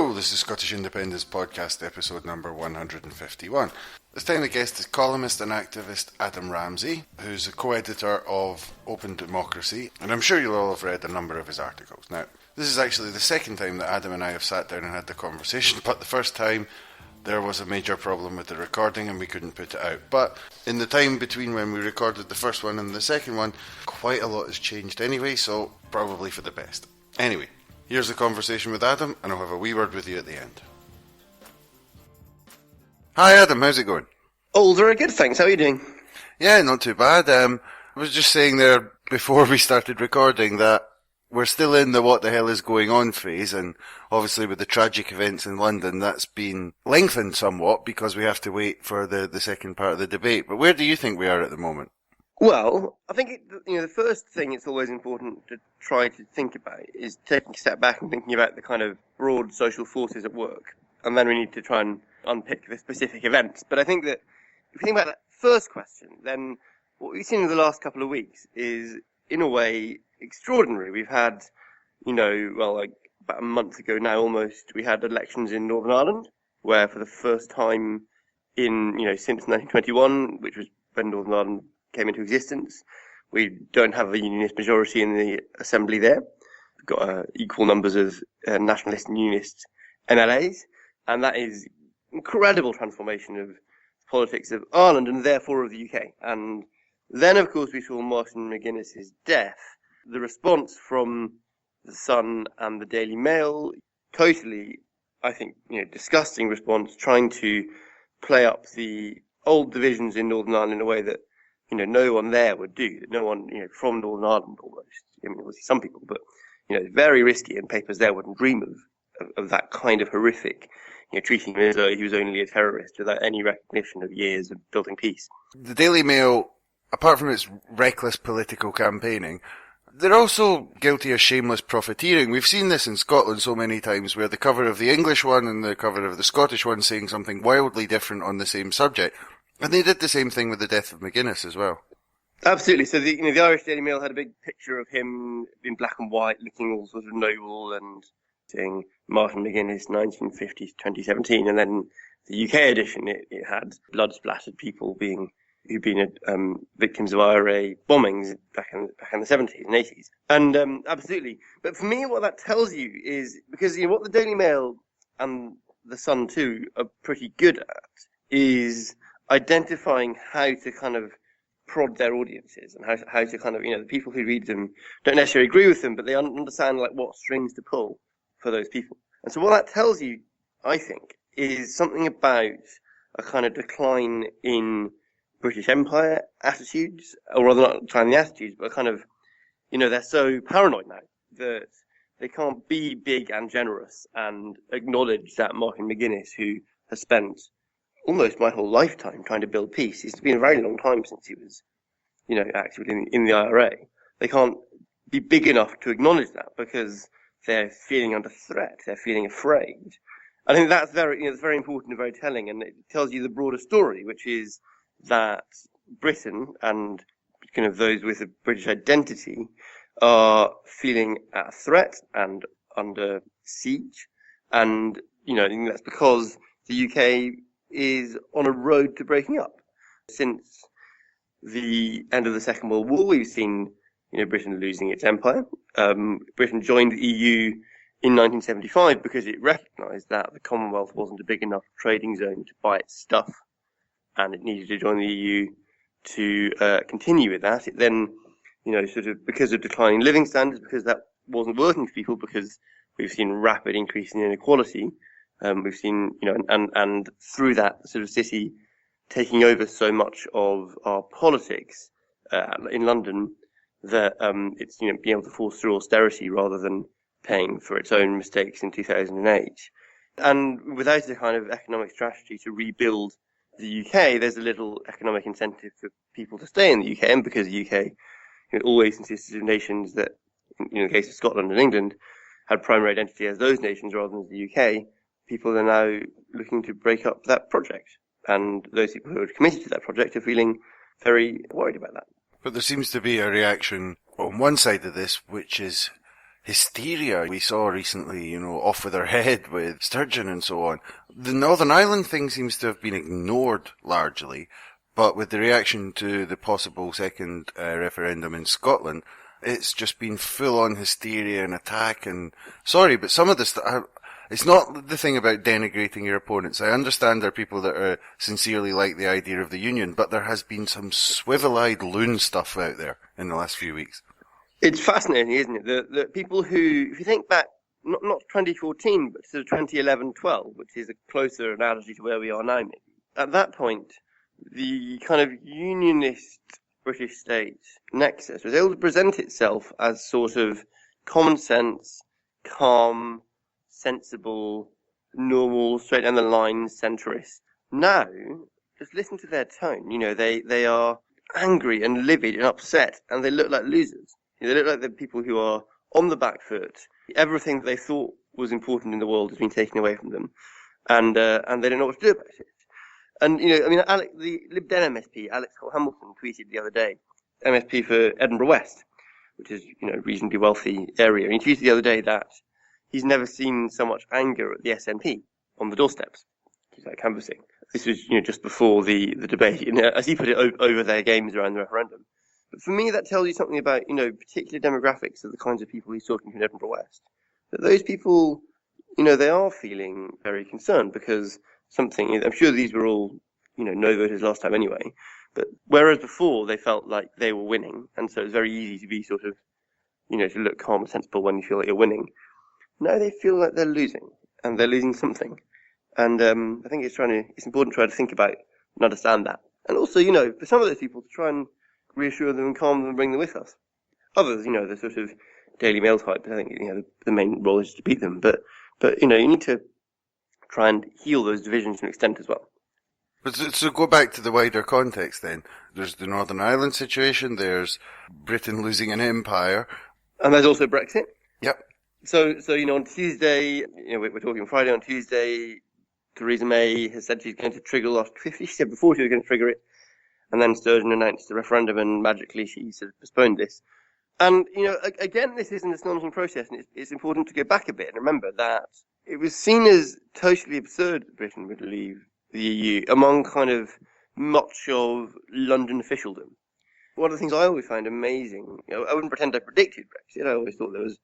Hello, this is Scottish Independence Podcast, episode number 151. This time the guest is columnist and activist Adam Ramsay, who's a co-editor of Open Democracy, and I'm sure you'll all have read a number of his articles. Now, this is actually the second time that Adam and I have sat down and had the conversation, but the first time there was a major problem with the recording and we couldn't put it out. But in the time between when we recorded the first one and the second one, quite a lot has changed anyway, so probably for the best. Anyway, here's the conversation with Adam, and I'll have a wee word with you at the end. Hi Adam, how's it going? Oh, very good, thanks. How are you doing? Yeah, not too bad. I was just saying there before we started recording that we're still in the what the hell is going on phase, and obviously with the tragic events in London, that's been lengthened somewhat because we have to wait for the second part of the debate. But where do you think we are at the moment? Well, I think the first thing it's always important to try to think about is taking a step back and thinking about the kind of broad social forces at work, and then we need to try and unpick the specific events. But I think that if you think about that first question, then what we've seen in the last couple of weeks is, in a way, extraordinary. We've had, like about a month ago now almost, we had elections in Northern Ireland, where for the first time since 1921, which was when Northern Ireland came into existence, we don't have a unionist majority in the assembly there. We've got equal numbers of nationalist and unionist MLAs, and that is incredible transformation of politics of Ireland and therefore of the UK. And then, of course, we saw Martin McGuinness's death. The response from the Sun and the Daily Mail, totally, I think, disgusting response, trying to play up the old divisions in Northern Ireland in a way that no one there would do, that no one, from Northern Ireland almost. I mean, obviously some people, but, very risky, and papers there wouldn't dream of that kind of horrific, treating him as though he was only a terrorist without any recognition of years of building peace. The Daily Mail, apart from its reckless political campaigning, they're also guilty of shameless profiteering. We've seen this in Scotland so many times, where the cover of the English one and the cover of the Scottish one saying something wildly different on the same subject. And they did the same thing with the death of McGuinness as well. Absolutely. So the Irish Daily Mail had a big picture of him in black and white, looking all sort of noble and saying Martin McGuinness, 1950 to 2017. And then the UK edition, it had blood-splattered people who'd been victims of IRA bombings back in the 70s and 80s. And absolutely. But for me, what that tells you is, because what the Daily Mail and the Sun too are pretty good at is identifying how to kind of prod their audiences, and how to kind of, the people who read them don't necessarily agree with them, but they understand like what strings to pull for those people. And so what that tells you, I think, is something about a kind of decline in British Empire attitudes, or rather not decline in the attitudes, but kind of, they're so paranoid now that they can't be big and generous and acknowledge that Martin McGuinness, who has spent almost my whole lifetime trying to build peace. It's been a very long time since he was, active in the IRA. They can't be big enough to acknowledge that because they're feeling under threat. They're feeling afraid. I think that's it's very important and very telling, and it tells you the broader story, which is that Britain and kind of those with a British identity are feeling at threat and under siege. And, I think that's because the UK is on a road to breaking up. Since the end of the Second World War, we've seen, Britain losing its empire. Britain joined the EU in 1975 because it recognised that the Commonwealth wasn't a big enough trading zone to buy its stuff, and it needed to join the EU to continue with that. It then, sort of because of declining living standards, because that wasn't working for people, because we've seen rapid increase in inequality. We've seen, and through that sort of city taking over so much of our politics in London, that it's being able to force through austerity rather than paying for its own mistakes in 2008. And without a kind of economic strategy to rebuild the UK, there's a little economic incentive for people to stay in the UK, and because the UK always consisted of nations that, in the case of Scotland and England, had primary identity as those nations rather than the UK, people are now looking to break up that project. And those people who are committed to that project are feeling very worried about that. But there seems to be a reaction on one side of this, which is hysteria we saw recently, off with her head with Sturgeon and so on. The Northern Ireland thing seems to have been ignored largely, but with the reaction to the possible second referendum in Scotland, it's just been full-on hysteria and attack. And sorry, but some of this, it's not the thing about denigrating your opponents. I understand there are people that sincerely like the idea of the union, but there has been some swivel-eyed loon stuff out there in the last few weeks. It's fascinating, isn't it? The people who, if you think back, not 2014, but to 2011-12, which is a closer analogy to where we are now, maybe. At that point, the kind of unionist British state nexus was able to present itself as sort of common sense, calm, sensible, normal, straight down the line, centrist. Now, just listen to their tone. They are angry and livid and upset, and they look like losers. They look like the people who are on the back foot. Everything that they thought was important in the world has been taken away from them, and they don't know what to do about it. And, the Lib Dem MSP, Alex Cole-Hamilton, tweeted the other day, MSP for Edinburgh West, which is, a reasonably wealthy area. And he tweeted the other day that he's never seen so much anger at the SNP on the doorsteps. He's like canvassing. This was, just before the debate, as he put it, over their games around the referendum. But for me, that tells you something about, particular demographics of the kinds of people he's talking to in Edinburgh West. That those people, they are feeling very concerned because I'm sure these were all, no voters last time anyway, but whereas before they felt like they were winning, and so it's very easy to be sort of, to look calm and sensible when you feel like you're winning. Now they feel like they're losing, and they're losing something. And I think it's important to try to think about and understand that. And also, for some of those people to try and reassure them and calm them and bring them with us. Others, the sort of Daily Mail type, I think, the main role is to beat them. But you need to try and heal those divisions to an extent as well. But so go back to the wider context then. There's the Northern Ireland situation, there's Britain losing an empire. And there's also Brexit. Yep. So on Tuesday, we're talking Friday, on Tuesday, Theresa May has said she's going to trigger Article 50. She said before she was going to trigger it. And then Sturgeon announced the referendum and magically she sort of postponed this. And, again, this is an astonishing process, and it's important to go back a bit and remember that it was seen as totally absurd that Britain would leave the EU among kind of much of London officialdom. One of the things I always find amazing, I wouldn't pretend I predicted Brexit. I always thought there was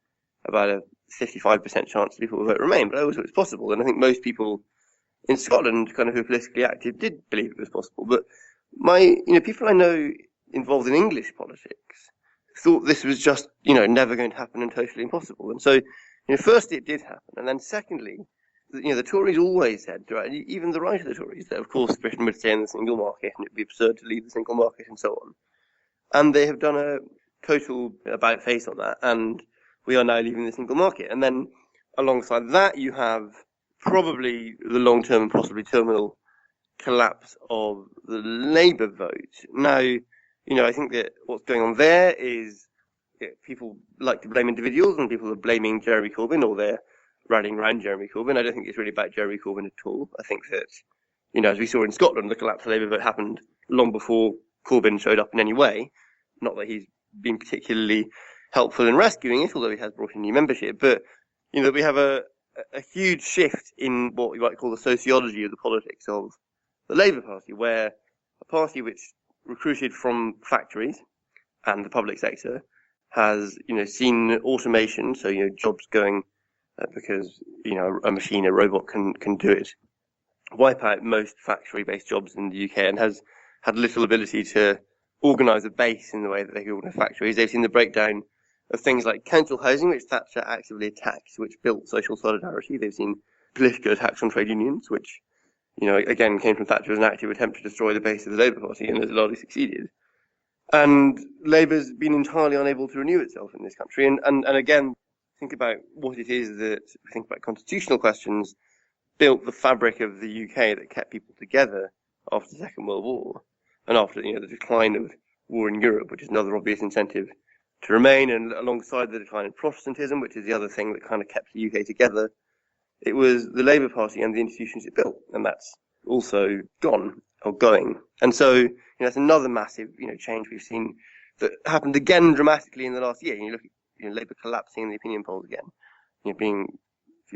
about a 55% chance people would vote Remain, but I always thought it was possible. And I think most people in Scotland, kind of who are politically active, did believe it was possible. But people I know involved in English politics thought this was just, never going to happen and totally impossible. And so, firstly, it did happen. And then secondly, the Tories always said, right, even the right of the Tories, that of course Britain would stay in the single market and it would be absurd to leave the single market and so on. And they have done a total about face on that. And we are now leaving the single market. And then alongside that, you have probably the long-term and possibly terminal collapse of the Labour vote. Now, I think that what's going on there is people like to blame individuals and people are blaming Jeremy Corbyn or they're rallying around Jeremy Corbyn. I don't think it's really about Jeremy Corbyn at all. I think that, as we saw in Scotland, the collapse of the Labour vote happened long before Corbyn showed up in any way. Not that he's been particularly helpful in rescuing it, although he has brought in new membership. But, we have a huge shift in what we might call the sociology of the politics of the Labour Party, where a party which recruited from factories and the public sector has, seen automation, so, jobs going because, a machine, a robot can do it, wipe out most factory-based jobs in the UK and has had little ability to organise a base in the way that they can organise factories. They've seen the breakdown of things like council housing, which Thatcher actively attacked, which built social solidarity. They've seen political attacks on trade unions, which, again came from Thatcher as an active attempt to destroy the base of the Labour Party and has largely succeeded. And Labour's been entirely unable to renew itself in this country. And again, think about what it is that, think about constitutional questions, built the fabric of the UK that kept people together after the Second World War and after, the decline of war in Europe, which is another obvious incentive to remain, and alongside the decline in Protestantism, which is the other thing that kind of kept the UK together, it was the Labour Party and the institutions it built, and that's also gone, or going. And so, that's another massive, change we've seen that happened again dramatically in the last year. You look Labour collapsing in the opinion polls again,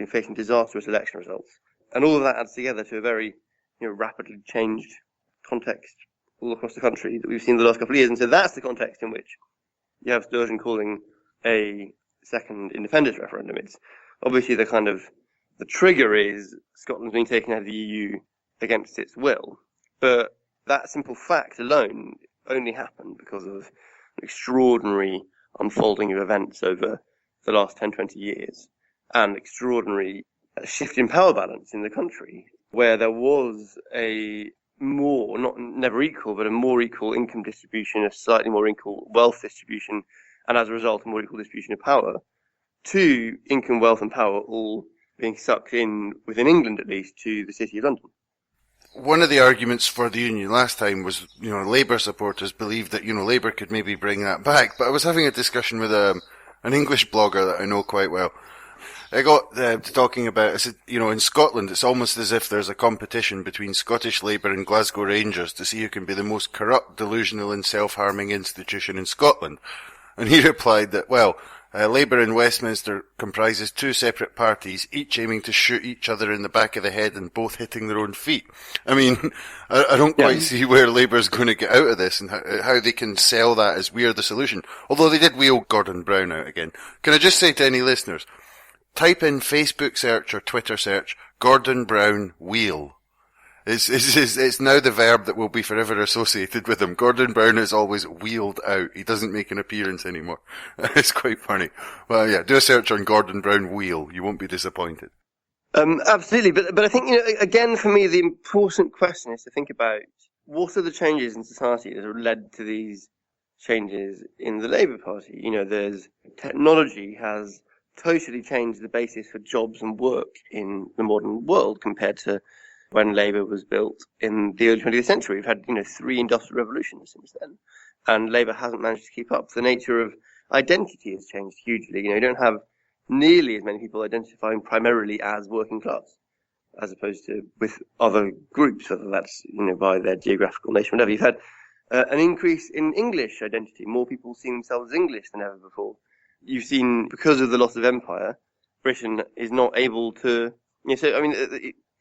facing disastrous election results, and all of that adds together to a very rapidly changed context all across the country that we've seen the last couple of years. And so that's the context in which you have Sturgeon calling a second independence referendum. It's obviously the trigger is Scotland's being taken out of the EU against its will. But that simple fact alone only happened because of an extraordinary unfolding of events over the last 10, 20 years, and extraordinary shift in power balance in the country, where there was a more, not never equal, but a more equal income distribution, a slightly more equal wealth distribution, and as a result, a more equal distribution of power, to income, wealth and power all being sucked in, within England at least, to the City of London. One of the arguments for the union last time was, Labour supporters believed that, Labour could maybe bring that back. But I was having a discussion with an English blogger that I know quite well. I got to talking about, I said, in Scotland, it's almost as if there's a competition between Scottish Labour and Glasgow Rangers to see who can be the most corrupt, delusional and self-harming institution in Scotland. And he replied that, Labour in Westminster comprises two separate parties, each aiming to shoot each other in the back of the head and both hitting their own feet. I mean, I don't quite see where Labour's going to get out of this and how they can sell that as we're the solution. Although they did wheel Gordon Brown out again. Can I just say to any listeners, type in Facebook search or Twitter search, Gordon Brown wheel. It's now the verb that will be forever associated with him. Gordon Brown is always wheeled out. He doesn't make an appearance anymore. It's quite funny. Well, yeah, do a search on Gordon Brown wheel. You won't be disappointed. Absolutely. But I think, again, for me, the important question is to think about what are the changes in society that have led to these changes in the Labour Party. There's technology has totally changed the basis for jobs and work in the modern world compared to when Labour was built in the early 20th century. We've had, 3 industrial revolutions since then, and Labour hasn't managed to keep up. The nature of identity has changed hugely. You don't have nearly as many people identifying primarily as working class, as opposed to with other groups, whether that's, by their geographical nation or whatever. You've had an increase in English identity, more people seeing themselves as English than ever before. You've seen, because of the loss of empire, Britain is not able to,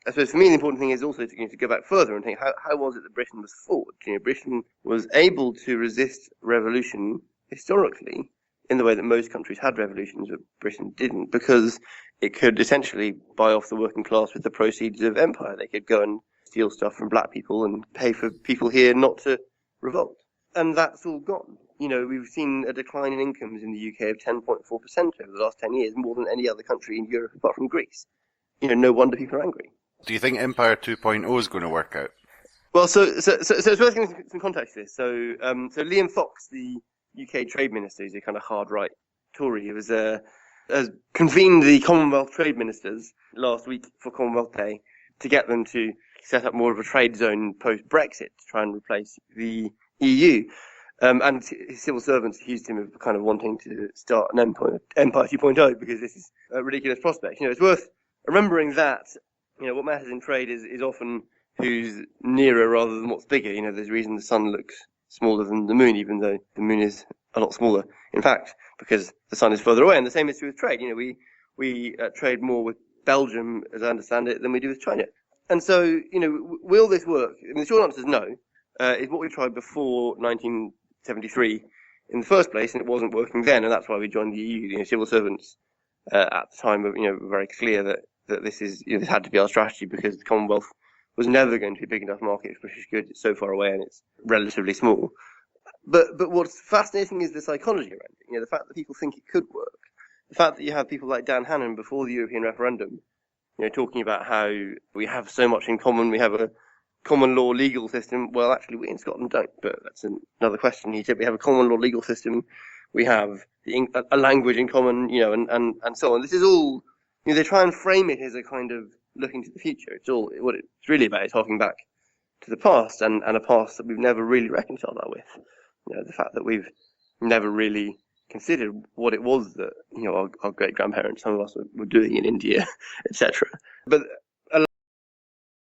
I suppose for me the important thing is also to go back further and think, how was it that Britain was fought? Britain was able to resist revolution historically in the way that most countries had revolutions, but Britain didn't, because it could essentially buy off the working class with the proceeds of empire. They could go and steal stuff from black people and pay for people here not to revolt. And that's all gone. We've seen a decline in incomes in the UK of 10.4% over the last 10 years, more than any other country in Europe apart from Greece. No wonder people are angry. Do you think Empire 2.0 is going to work out? Well, so it's worth giving some context to this. So Liam Fox, the UK Trade Minister, who's a kind of hard right Tory, has convened the Commonwealth Trade Ministers last week for Commonwealth Day to get them to set up more of a trade zone post-Brexit to try and replace the EU. And his civil servants accused him of kind of wanting to start an Empire 2.0 because this is a ridiculous prospect. It's worth remembering that what matters in trade is often who's nearer rather than what's bigger. There's a reason the sun looks smaller than the moon, even though the moon is a lot smaller, in fact, because the sun is further away. And the same is true with trade. We trade more with Belgium, as I understand it, than we do with China. And so, will this work? And the short answer is no. It's what we tried before 1973 in the first place, and it wasn't working then, and that's why we joined the EU. Civil servants at the time were very clear that this had to be our strategy because the Commonwealth was never going to be a big enough market for British goods. It's so far away and it's relatively small. But what's fascinating is the psychology around it. The fact that people think it could work. The fact that you have people like Dan Hannan before the European referendum, talking about how we have so much in common. We have a common law legal system. Well, actually, we in Scotland don't, but that's another question. He said we have a common law legal system. We have a language in common, and so on. This is all. They try and frame it as a kind of looking to the future. It's all what it's really about is harking back to the past and a past that we've never really reconciled that with. The fact that we've never really considered what it was that our great grandparents, some of us, were doing in India, etc. But